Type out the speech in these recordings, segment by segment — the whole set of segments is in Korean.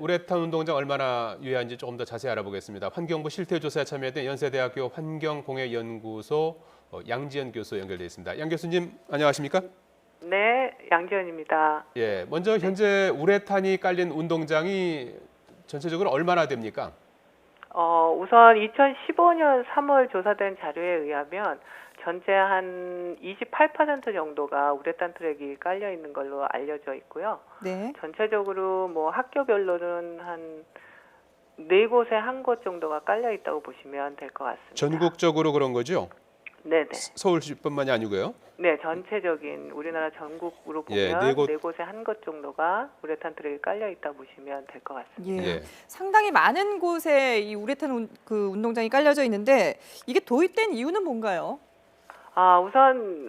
우레탄 운동장 얼마나 유해한지 조금 더 자세히 알아보겠습니다. 환경부 실태조사에 참여된 연세대학교 환경공해연구소 양지연 교수 연결돼 있습니다. 양 교수님 안녕하십니까? 네, 양지연입니다. 예, 먼저 현재 우레탄이 깔린 운동장이 전체적으로 얼마나 됩니까? 우선 2015년 3월 조사된 자료에 의하면 전체 한 28% 정도가 우레탄 트랙이 깔려 있는 걸로 알려져 있고요. 네. 전체적으로 뭐 학교별로는 한 4곳에 한 곳 정도가 깔려 있다고 보시면 될 것 같습니다. 전국적으로 그런 거죠? 네네. 서울시뿐만이 아니고요? 네, 전체적인 우리나라 전국으로 보면 예, 네 네 곳에 한 곳 정도가 우레탄 트랙이 깔려 있다고 보시면 될 것 같습니다. 예. 예. 상당히 많은 곳에 이 우레탄 운동장이 깔려져 있는데 이게 도입된 이유는 뭔가요? 우선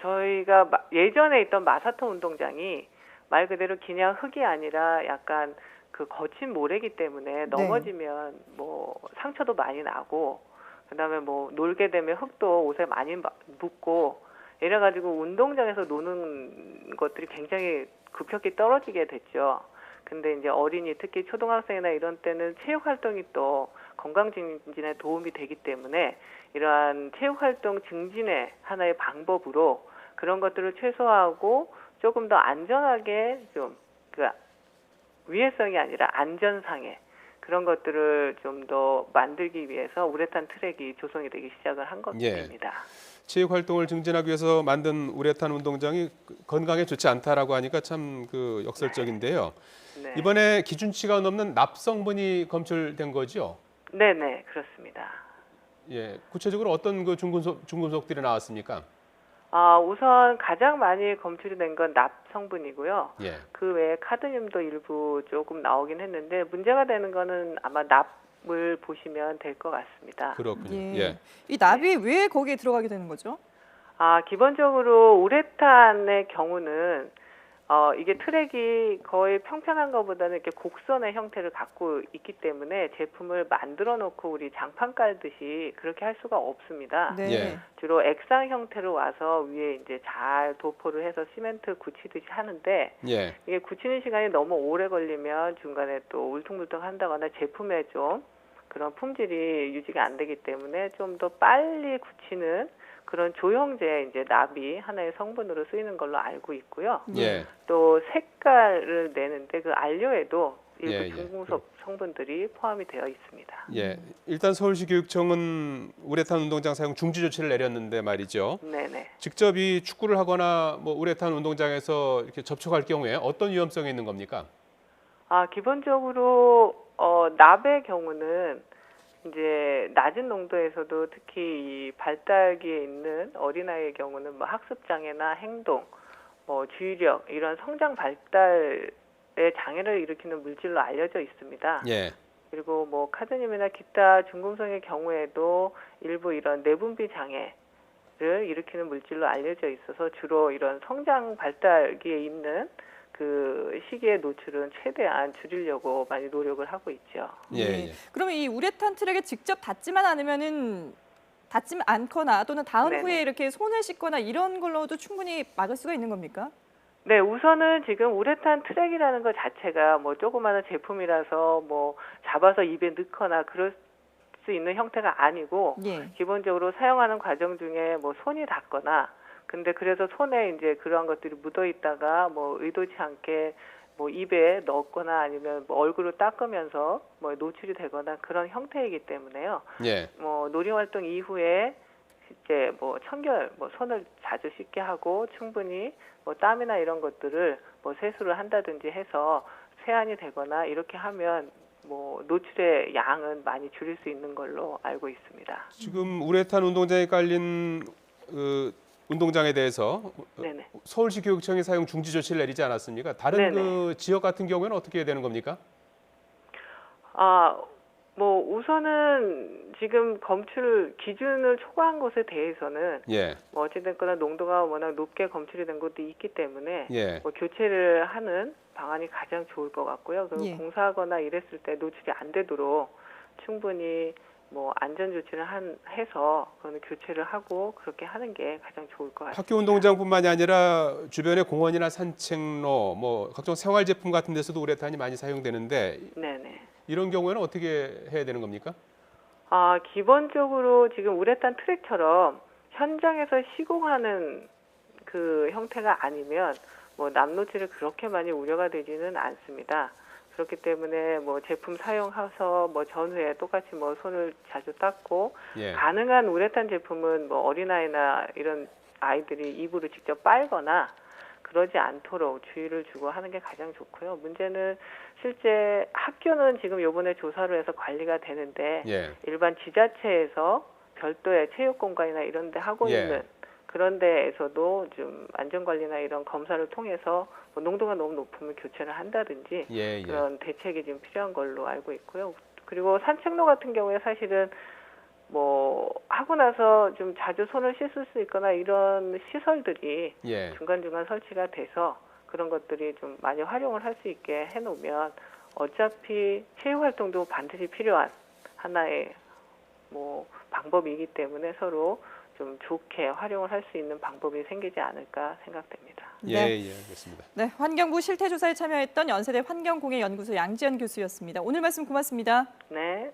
저희가 예전에 있던 마사토 운동장이 말 그대로 그냥 흙이 아니라 약간 그 거친 모래이기 때문에 넘어지면 뭐 상처도 많이 나고 그다음에 뭐 놀게 되면 흙도 옷에 많이 묻고 이래 가지고 운동장에서 노는 것들이 굉장히 급격히 떨어지게 됐죠. 근데 이제 어린이 특히 초등학생이나 이런 때는 체육 활동이 또 건강 증진에 도움이 되기 때문에 이러한 체육 활동 증진의 하나의 방법으로 그런 것들을 최소화하고 조금 더 안전하게 좀 그 위해성이 아니라 안전상의 그런 것들을 좀 더 만들기 위해서 우레탄 트랙이 조성이 되기 시작을 한 것입니다. 체육 활동을 증진하기 위해서 만든 우레탄 운동장이 건강에 좋지 않다라고 하니까 참 그 역설적인데요. 네. 이번에 기준치가 넘는 납성분이 검출된 거죠? 네네, 그렇습니다. 예, 구체적으로 어떤 그 중금속들이 나왔습니까? 우선 가장 많이 검출이 된 건 납 성분이고요. 예. 그 외에 카드뮴도 일부 조금 나오긴 했는데 문제가 되는 거는 아마 납을 보시면 될 것 같습니다. 그렇군요. 예. 예. 이 납이 왜 거기에 들어가게 되는 거죠? 기본적으로 우레탄의 경우는 이게 트랙이 거의 평평한 것보다는 이렇게 곡선의 형태를 갖고 있기 때문에 제품을 만들어 놓고 우리 장판 깔듯이 그렇게 할 수가 없습니다. 네. 예. 주로 액상 형태로 와서 위에 이제 잘 도포를 해서 시멘트 굳히듯이 하는데 예. 이게 굳히는 시간이 너무 오래 걸리면 중간에 또 울퉁불퉁 한다거나 제품에 좀 그런 품질이 유지가 안 되기 때문에 좀 더 빨리 굳히는 그런 조형제 이제 납이 하나의 성분으로 쓰이는 걸로 알고 있고요. 예. 또 색깔을 내는데 그 안료에도 일부 예, 예. 중금속 성분들이 포함이 되어 있습니다. 예. 일단 서울시 교육청은 우레탄 운동장 사용 중지 조치를 내렸는데 말이죠. 네네. 직접 이 축구를 하거나 뭐 우레탄 운동장에서 이렇게 접촉할 경우에 어떤 위험성이 있는 겁니까? 기본적으로 납의 경우는 이제 낮은 농도에서도 특히 이 발달기에 있는 어린아이의 경우는 뭐 학습 장애나 행동, 뭐 주의력 이런 성장 발달에 장애를 일으키는 물질로 알려져 있습니다. 예. 그리고 뭐 카드뮴이나 기타 중금속의 경우에도 일부 이런 내분비 장애를 일으키는 물질로 알려져 있어서 주로 이런 성장 발달기에 있는 그 시기의 노출은 최대한 줄이려고 많이 노력을 하고 있죠. 예. 예. 그러면 이 우레탄 트랙에 직접 닿지만 않거나 또는 닿은 네네. 후에 이렇게 손을 씻거나 이런 걸로도 충분히 막을 수가 있는 겁니까? 네, 우선은 지금 우레탄 트랙이라는 것 자체가 뭐 조그마한 제품이라서 뭐 잡아서 입에 넣거나 그럴 수 있는 형태가 아니고 예. 기본적으로 사용하는 과정 중에 뭐 손이 닿거나 근데 그래서 손에 이제 그러한 것들이 묻어 있다가 뭐 의도치 않게 뭐 입에 넣거나 아니면 뭐 얼굴을 닦으면서 뭐 노출이 되거나 그런 형태이기 때문에요. 예. 뭐 놀이 활동 이후에 이제 뭐 청결, 뭐 손을 자주 씻게 하고 충분히 뭐 땀이나 이런 것들을 뭐 세수를 한다든지 해서 세안이 되거나 이렇게 하면 뭐 노출의 양은 많이 줄일 수 있는 걸로 알고 있습니다. 지금 우레탄 운동장에 깔린 운동장에 대해서 네네. 서울시 교육청이 사용 중지 조치를 내리지 않았습니까? 다른 네네. 그 지역 같은 경우에는 어떻게 해야 되는 겁니까? 뭐 우선은 지금 검출 기준을 초과한 것에 대해서는 예. 뭐 어찌됐거나 농도가 워낙 높게 검출이 된 것도 있기 때문에 예. 뭐 교체를 하는 방안이 가장 좋을 것 같고요. 그리고 예. 공사하거나 이랬을 때 노출이 안 되도록 충분히 뭐 안전 조치를 해서 그거는 교체를 하고 그렇게 하는 게 가장 좋을 것 같습니다. 학교 운동장뿐만이 아니라 주변의 공원이나 산책로, 뭐 각종 생활 제품 같은 데서도 우레탄이 많이 사용되는데 네네. 이런 경우에는 어떻게 해야 되는 겁니까? 기본적으로 지금 우레탄 트랙처럼 현장에서 시공하는 그 형태가 아니면 뭐 남노출이 그렇게 많이 우려가 되지는 않습니다. 그렇기 때문에 뭐 제품 사용해서 뭐 전후에 똑같이 뭐 손을 자주 닦고 예. 가능한 우레탄 제품은 뭐 어린아이나 이런 아이들이 입으로 직접 빨거나 그러지 않도록 주의를 주고 하는 게 가장 좋고요. 문제는 실제 학교는 지금 요번에 조사를 해서 관리가 되는데 예. 일반 지자체에서 별도의 체육 공간이나 이런 데 하고 예. 있는 그런 데에서도 좀 안전관리나 이런 검사를 통해서 뭐 농도가 너무 높으면 교체를 한다든지 예. 그런 대책이 지금 필요한 걸로 알고 있고요. 그리고 산책로 같은 경우에 사실은 뭐 하고 나서 좀 자주 손을 씻을 수 있거나 이런 시설들이 예. 중간중간 설치가 돼서 그런 것들이 좀 많이 활용을 할 수 있게 해놓으면 어차피 체육 활동도 반드시 필요한 하나의 뭐 방법이기 때문에 서로 좀 좋게 활용을 할 수 있는 방법이 생기지 않을까 생각됩니다. 예. 네. 예. 알겠습니다. 네, 환경부 실태조사에 참여했던 연세대 환경공해연구소 양지연 교수였습니다. 오늘 말씀 고맙습니다. 네.